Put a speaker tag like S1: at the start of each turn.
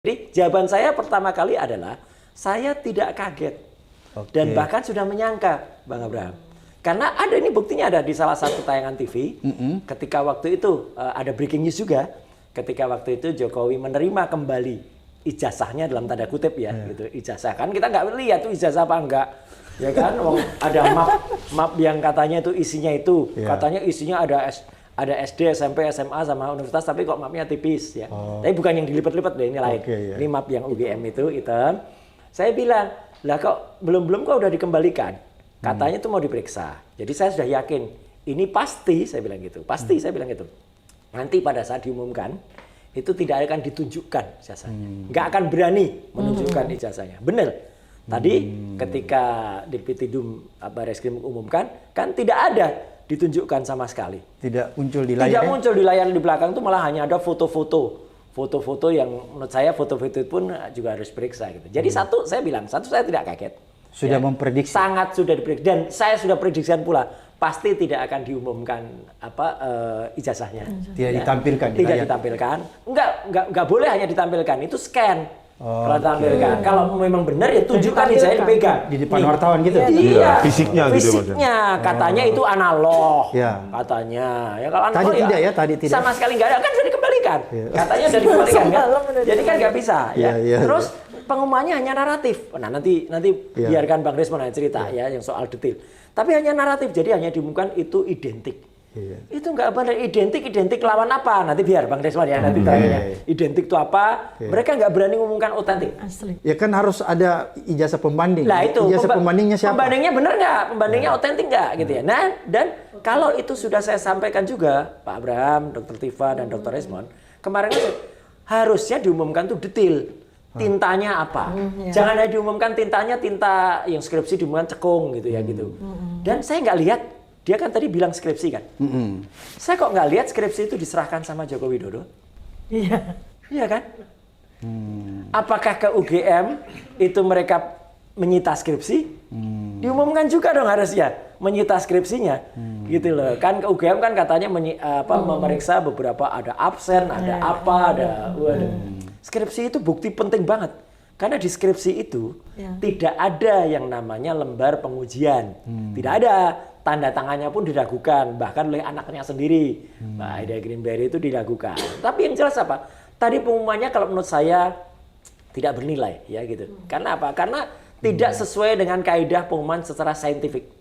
S1: Jadi jawaban saya pertama kali adalah saya tidak kaget dan bahkan sudah menyangka, Bang Abraham. Karena ada ini buktinya ada di salah satu tayangan TV. Ketika waktu itu ada breaking news juga. Ketika waktu itu Jokowi menerima kembali ijazahnya dalam tanda kutip ya, gitu. Ijazah kan kita nggak lihat tuh ijazah apa enggak, ya kan? Ada map yang katanya itu isinya itu, katanya isinya ada SD, SMP, SMA sama universitas, tapi kok mapnya tipis ya. Tapi bukan yang dilipat-lipat deh, ini lain. Ini map yang UGM itu hitam. Saya bilang, lah kok belum kok udah dikembalikan. Katanya itu mau diperiksa. Jadi saya sudah yakin, ini pasti saya bilang gitu. Pasti saya bilang gitu. Nanti pada saat diumumkan, itu tidak akan ditunjukkan ijazahnya. Nggak akan berani menunjukkan ijazahnya. Benar. Tadi ketika Diptidum Barreskrim umumkan, kan tidak ada ditunjukkan sama sekali. Tidak muncul di layar. Tidak muncul di layar di belakang itu, malah hanya ada foto-foto. Foto-foto yang menurut saya foto-foto itu pun juga harus periksa gitu. Jadi satu saya tidak kaget. Sudah memprediksi. Sangat sudah diprediksi dan saya sudah prediksikan pula pasti tidak akan diumumkan ijazahnya. Tidak ditampilkan. Tidak ditampilkan. Enggak boleh hanya ditampilkan, itu scan. Kalau tampilkan, kalau memang benar ya tunjukkan ijazahnya dipegang di depan wartawan gitu. Iya,
S2: fisiknya gitu.
S1: Fisiknya katanya itu analog. Katanya. Ya kalau analog tadi tidak. Sama sekali nggak ada, kan sudah dikembalikan. Katanya sudah dikembalikan kan. Jadi kan nggak bisa ya. Terus pengumumannya hanya naratif. Nah, nanti biarkan Bang Desmond cerita ya yang soal detail. Tapi hanya naratif, jadi hanya diumumkan itu identik. Itu nggak benar, identik lawan apa? Nanti biar Bang Desmond ya nanti tanya. Identik itu apa? Mereka nggak berani ngomongkan otentik.
S3: Ya kan harus ada ijazah pembanding.
S1: Nah itu
S3: ijazah pembandingnya siapa?
S1: Pembandingnya benar nggak? Pembandingnya otentik nggak gitu ya? Nah dan kalau itu sudah saya sampaikan juga Pak Abraham, Dr. Tifa dan Dr. Desmond kemarin harusnya diumumkan tuh detail. Tintanya apa? Jangan hanya diumumkan tintanya tinta yang skripsi diumumkan cekung gitu ya gitu. Dan saya nggak lihat. Dia kan tadi bilang skripsi kan. Saya kok nggak lihat skripsi itu diserahkan sama Joko Widodo? Iya. Iya kan? Apakah ke UGM itu mereka menyita skripsi? Diumumkan juga dong harusnya menyita skripsinya. Gitu loh. Kan ke UGM kan katanya memeriksa beberapa ada absen, ada skripsi itu bukti penting banget. Karena di skripsi itu tidak ada yang namanya lembar pengujian. Tidak ada. Tanda tangannya pun diragukan, bahkan oleh anaknya sendiri. Mbak Aida Greenberry itu diragukan. Tapi yang jelas apa? Tadi pengumumannya kalau menurut saya tidak bernilai ya gitu. Karena apa? Karena tidak sesuai dengan kaidah pengumuman secara saintifik.